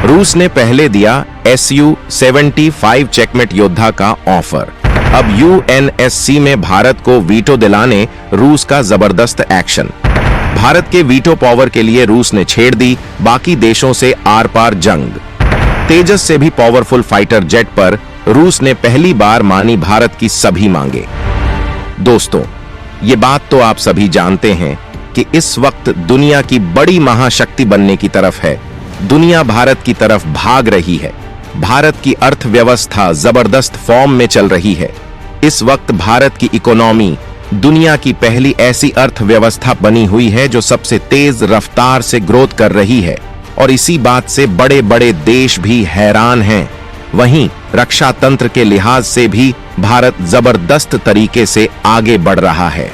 रूस ने पहले दिया Su-75 चेकमेट योद्धा का ऑफर। अब UNSC में भारत को वीटो दिलाने रूस का जबरदस्त एक्शन। भारत के वीटो पावर के लिए रूस ने छेड़ दी बाकी देशों से आर पार जंग। तेजस से भी पावरफुल फाइटर जेट पर रूस ने पहली बार मानी भारत की सभी मांगे। दोस्तों, ये बात तो आप सभी जानते हैं कि इस वक्त दुनिया की बड़ी महाशक्ति बनने की तरफ है। दुनिया भारत की तरफ भाग रही है। भारत की अर्थव्यवस्था जबरदस्त फॉर्म में चल रही है। इस वक्त भारत की इकोनॉमी दुनिया की पहली ऐसी अर्थव्यवस्था बनी हुई है जो सबसे तेज रफ्तार से ग्रोथ कर रही है और इसी बात से बड़े बड़े देश भी हैरान हैं। वहीं रक्षा तंत्र के लिहाज से भी भारत जबरदस्त तरीके से आगे बढ़ रहा है।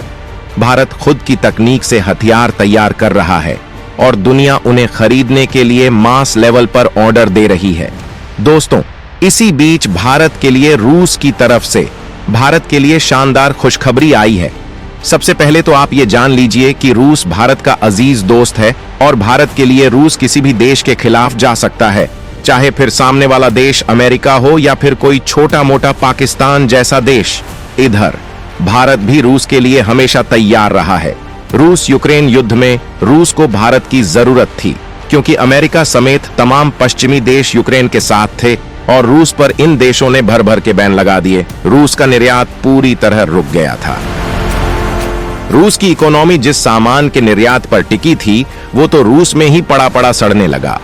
भारत खुद की तकनीक से हथियार तैयार कर रहा है और दुनिया उन्हें खरीदने के लिए मास लेवल पर ऑर्डर दे रही है। दोस्तों, इसी बीच भारत के लिए रूस की तरफ से भारत के लिए शानदार खुशखबरी आई है। सबसे पहले तो आप ये जान लीजिए कि रूस भारत का अजीज दोस्त है और भारत के लिए रूस किसी भी देश के खिलाफ जा सकता है, चाहे फिर सामने वाला देश अमेरिका हो या फिर कोई छोटा मोटा पाकिस्तान जैसा देश। इधर भारत भी रूस के लिए हमेशा तैयार रहा है। रूस यूक्रेन युद्ध में रूस को भारत की जरूरत थी क्योंकि अमेरिका समेत तमाम पश्चिमी देश यूक्रेन के साथ थे और रूस पर इन देशों ने भर भर के बैन लगा दिए। रूस का निर्यात पूरी तरह रुक गया था। रूस की इकोनॉमी जिस सामान के निर्यात पर टिकी थी वो तो रूस में ही पड़ा पड़ा सड़ने लगा।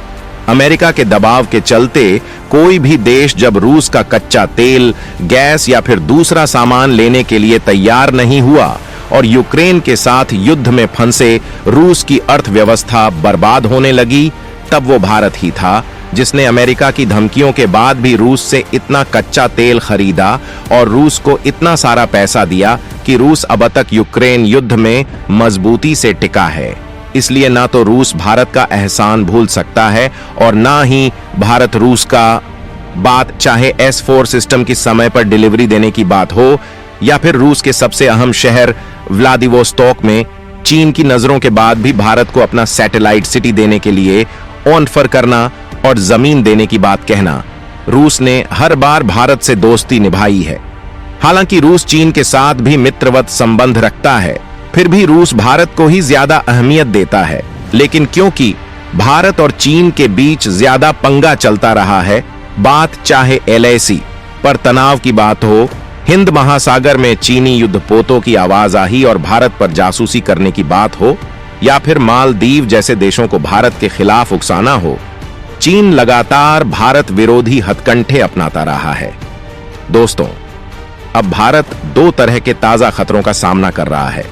अमेरिका के दबाव के चलते कोई भी देश जब रूस का कच्चा तेल, गैस या फिर दूसरा सामान लेने के लिए तैयार नहीं हुआ और यूक्रेन के साथ युद्ध में फंसे रूस की अर्थव्यवस्था बर्बाद होने लगी, तब वो भारत ही था जिसने अमेरिका की धमकियों के बाद भी रूस से इतना कच्चा तेल खरीदा और रूस को इतना सारा पैसा दिया कि रूस अब तक यूक्रेन युद्ध में मजबूती से टिका है। इसलिए ना तो रूस भारत का एहसान भूल सकता है और ना ही भारत रूस का, बात चाहे S-4 सिस्टम की समय पर डिलीवरी देने की बात हो या फिर रूस के सबसे अहम शहर व्लादिवोस्तोक में चीन की नजरों के बाद भी भारत को अपना सैटेलाइट सिटी देने के लिए ऑफर करना और जमीन देने की बात कहना। रूस ने हर बार भारत से दोस्ती निभाई है। हालांकि रूस चीन के साथ भी मित्रवत संबंध रखता है, फिर भी रूस भारत को ही ज्यादा अहमियत देता है। लेकिन क्योंकि भारत और चीन के बीच ज्यादा पंगा चलता रहा है, बात चाहे LAC पर तनाव की बात हो, हिंद महासागर में चीनी युद्धपोतों की आवाज आई और भारत पर जासूसी करने की बात हो या फिर मालदीव जैसे देशों को भारत के खिलाफ उकसाना हो, चीन लगातार भारत विरोधी हथकंडे अपनाता रहा है। दोस्तों, अब भारत दो तरह के ताजा खतरों का सामना कर रहा है,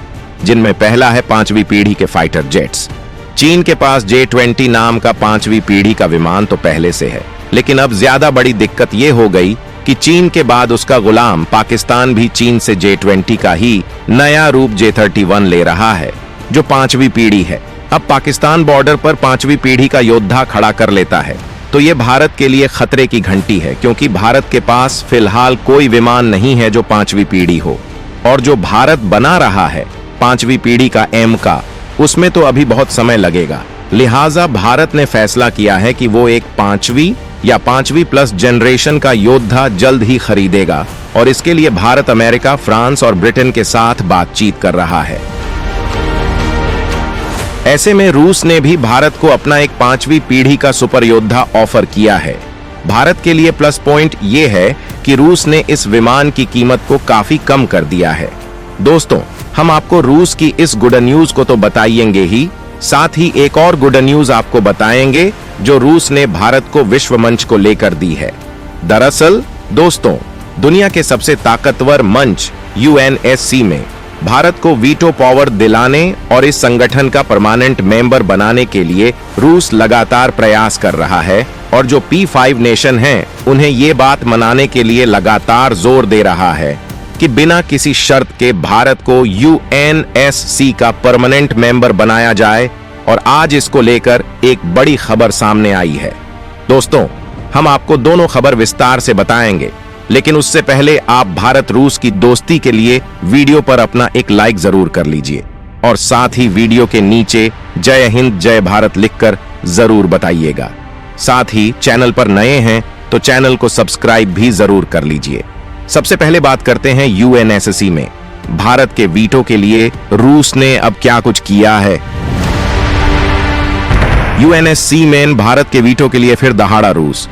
जिनमें पहला है 5वीं पीढ़ी के फाइटर जेट्स। चीन के पास J-20 नाम का 5वीं पीढ़ी का विमान तो पहले से है, लेकिन अब ज्यादा बड़ी दिक्कत यह हो गई कि चीन के बाद उसका गुलाम पाकिस्तान भी चीन से J-20 का ही नया रूप J-31 ले रहा है, जो 5वीं पीढ़ी है। अब पाकिस्तान बॉर्डर पर 5वीं पीढ़ी का योद्धा खड़ा कर लेता है तो ये भारत के लिए खतरे की घंटी है, क्योंकि भारत के पास फिलहाल कोई विमान नहीं है जो 5वीं पीढ़ी हो, और जो भारत बना रहा है 5वीं पीढ़ी का M का, उसमें तो अभी बहुत समय लगेगा। लिहाजा भारत ने फैसला किया है कि वो एक 5वीं या 5वीं प्लस जनरेशन का योद्धा जल्द ही खरीदेगा और इसके लिए भारत अमेरिका, फ्रांस और ब्रिटेन के साथ बातचीत कर रहा है। ऐसे में रूस ने भी भारत को अपना एक 5वीं पीढ़ी का सुपर योद्धा ऑफर किया है। भारत के लिए प्लस पॉइंट ये है कि रूस ने इस विमान की कीमत को काफी कम कर दिया है। दोस्तों, हम आपको रूस की इस गुड न्यूज को तो बताएंगे ही, साथ ही एक और गुड न्यूज आपको बताएंगे जो रूस ने भारत को विश्व मंच को लेकर दी है। दरअसल दोस्तों, दुनिया के सबसे ताकतवर मंच UNSC में भारत को वीटो पावर दिलाने और इस संगठन का परमानेंट मेंबर बनाने के लिए रूस लगातार प्रयास कर रहा है और जो P5 नेशन हैं, उन्हें ये बात मनाने के लिए लगातार जोर दे रहा है कि बिना किसी शर्त के भारत को UNSC का परमानेंट मेंबर बनाया जाए, और आज इसको लेकर एक बड़ी खबर सामने आई है। दोस्तों, हम आपको दोनों खबर विस्तार से बताएंगे, लेकिन उससे पहले आप भारत रूस की दोस्ती के लिए वीडियो पर अपना एक लाइक जरूर कर लीजिए और साथ ही वीडियो के नीचे जय हिंद जय भारत लिखकर जरूर बताइएगा। साथ ही चैनल पर नए हैं तो चैनल को सब्सक्राइब भी जरूर कर लीजिए। सबसे पहले बात करते हैं यूएनएससी में भारत के वीटो के लिए रूस ने अब क्या कुछ किया है। यूएनएससी में भारत के वीटो के लिए फिर दहाड़ा रूस।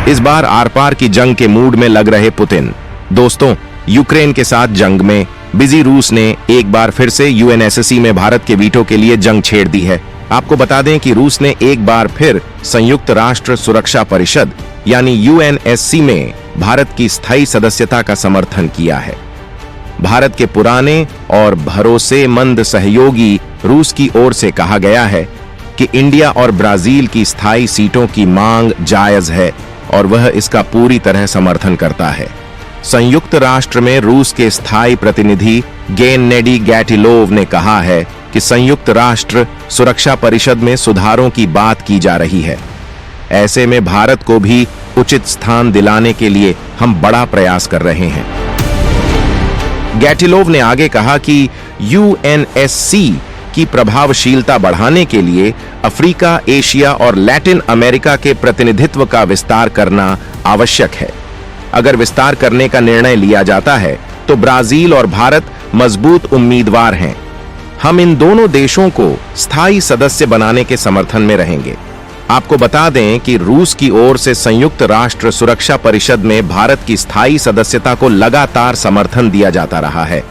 इस बार आर पार की जंग के मूड में लग रहे पुतिन। दोस्तों, यूक्रेन के साथ जंग में बिजी रूस ने एक बार फिर से यूएनएससी में भारत के वीटो के लिए जंग छेड़ दी है। आपको बता दें कि रूस ने एक बार फिर संयुक्त राष्ट्र सुरक्षा परिषद यानी यूएनएससी में भारत की स्थायी सदस्यता का समर्थन किया है। भारत के पुराने और भरोसेमंद सहयोगी रूस की ओर से कहा गया है कि इंडिया और ब्राजील की स्थायी सीटों की मांग जायज है और वह इसका पूरी तरह समर्थन करता है। संयुक्त राष्ट्र में रूस के स्थायी प्रतिनिधि गेन्नेडी गैटिलोव ने कहा है कि संयुक्त राष्ट्र सुरक्षा परिषद में सुधारों की बात की जा रही है। ऐसे में भारत को भी उचित स्थान दिलाने के लिए हम बड़ा प्रयास कर रहे हैं। गैटिलोव ने आगे कहा कि यूएनएससी की प्रभावशीलता बढ़ाने के लिए अफ्रीका, एशिया और लैटिन अमेरिका के प्रतिनिधित्व का विस्तार करना आवश्यक है। अगर विस्तार करने का निर्णय लिया जाता है तो ब्राजील और भारत मजबूत उम्मीदवार हैं। हम इन दोनों देशों को स्थायी सदस्य बनाने के समर्थन में रहेंगे। आपको बता दें कि रूस की ओर से संयुक्त राष्ट्र सुरक्षा परिषद में भारत की स्थायी सदस्यता को लगातार समर्थन दिया जाता रहा है।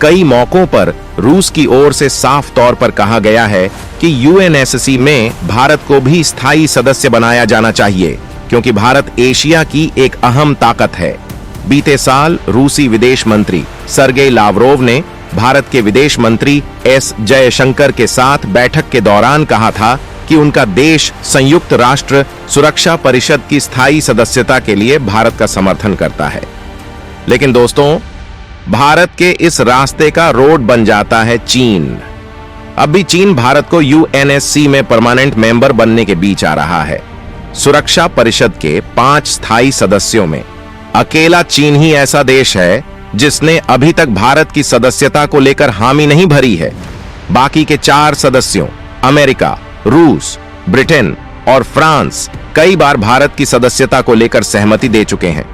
कई मौकों पर रूस की ओर से साफ तौर पर कहा गया है कि यूएनएससी में भारत को भी स्थायी सदस्य बनाया जाना चाहिए, क्योंकि भारत एशिया की एक अहम ताकत है। बीते साल रूसी विदेश मंत्री सर्गेई लावरोव ने भारत के विदेश मंत्री एस जयशंकर के साथ बैठक के दौरान कहा था कि उनका देश संयुक्त राष्ट्र सुरक्षा परिषद की स्थायी सदस्यता के लिए भारत का समर्थन करता है। लेकिन दोस्तों, भारत के इस रास्ते का रोड बन जाता है चीन। अब भी चीन भारत को यूएनएससी में परमानेंट मेंबर बनने के बीच आ रहा है। सुरक्षा परिषद के 5 स्थायी सदस्यों में अकेला चीन ही ऐसा देश है जिसने अभी तक भारत की सदस्यता को लेकर हामी नहीं भरी है। बाकी के 4 सदस्यों अमेरिका, रूस, ब्रिटेन और फ्रांस कई बार भारत की सदस्यता को लेकर सहमति दे चुके हैं।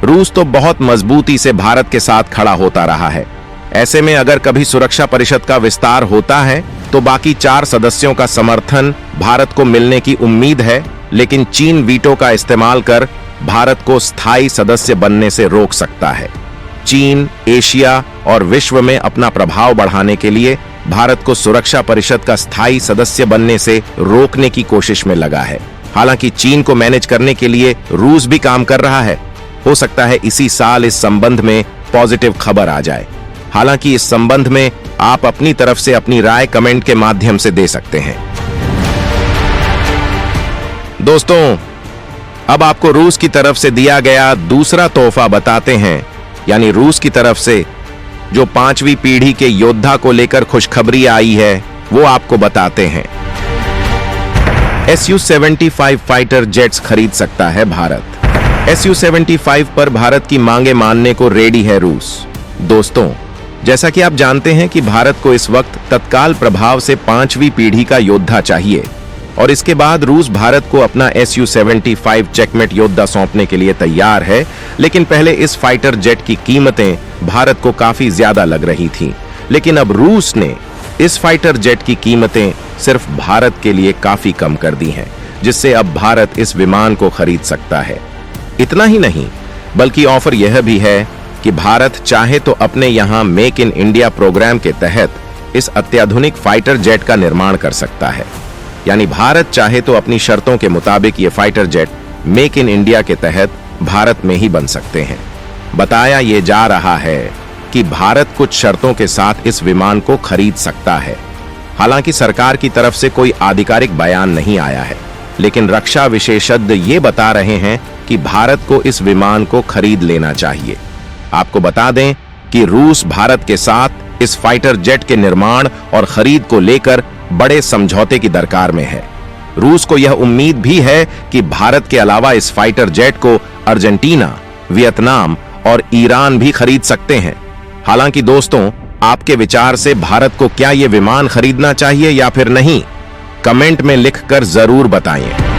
रूस तो बहुत मजबूती से भारत के साथ खड़ा होता रहा है। ऐसे में अगर कभी सुरक्षा परिषद का विस्तार होता है तो बाकी 4 सदस्यों का समर्थन भारत को मिलने की उम्मीद है, लेकिन चीन वीटो का इस्तेमाल कर भारत को स्थायी सदस्य बनने से रोक सकता है। चीन एशिया और विश्व में अपना प्रभाव बढ़ाने के लिए भारत को सुरक्षा परिषद का स्थायी सदस्य बनने से रोकने की कोशिश में लगा है। हालांकि चीन को मैनेज करने के लिए रूस भी काम कर रहा है। हो सकता है इसी साल इस संबंध में पॉजिटिव खबर आ जाए। हालांकि इस संबंध में आप अपनी तरफ से अपनी राय कमेंट के माध्यम से दे सकते हैं। दोस्तों, अब आपको रूस की तरफ से दिया गया दूसरा तोहफा बताते हैं, यानी रूस की तरफ से जो 5वीं पीढ़ी के योद्धा को लेकर खुशखबरी आई है वो आपको बताते हैं। Su-75 फाइटर जेट्स खरीद सकता है भारत। Su-75 पर भारत की मांगे मानने को रेडी है रूस। दोस्तों, जैसा कि आप जानते हैं कि भारत को इस वक्त तत्काल प्रभाव से 5वीं पीढ़ी का योद्धा चाहिए और इसके बाद रूस भारत को अपना Su-75 चेकमेट योद्धा सौंपने के लिए तैयार है। लेकिन पहले इस फाइटर जेट की कीमतें भारत को काफी ज्यादा लग रही थीं, लेकिन अब रूस ने इस फाइटर जेट की कीमतें सिर्फ भारत के लिए काफी कम कर दी हैं, जिससे अब भारत इस विमान को खरीद सकता है। इतना ही नहीं, बल्कि ऑफर यह भी है कि भारत चाहे तो अपने यहां मेक इन इंडिया प्रोग्राम के तहत इस अत्याधुनिक फाइटर जेट का निर्माण कर सकता है। यानी भारत चाहे तो अपनी शर्तों के मुताबिक ये fighter jet make in India के तहत भारत में ही बन सकते हैं। बताया ये जा रहा है कि भारत कुछ शर्तों के साथ इस विमान को खरीद सकता है। हालांकि सरकार की तरफ से कोई आधिकारिक बयान नहीं आया है, लेकिन रक्षा विशेषज्ञ ये बता रहे हैं कि भारत को इस विमान को खरीद लेना चाहिए। आपको बता दें कि रूस भारत के साथ इस फाइटर जेट के निर्माण और खरीद को लेकर बड़े समझौते की दरकार में है। रूस को यह उम्मीद भी है कि भारत के अलावा इस फाइटर जेट को अर्जेंटीना, वियतनाम और ईरान भी खरीद सकते हैं। हालांकि दोस्तों, आपके विचार से भारत को क्या यह विमान खरीदना चाहिए या फिर नहीं, कमेंट में लिखकर जरूर बताएं।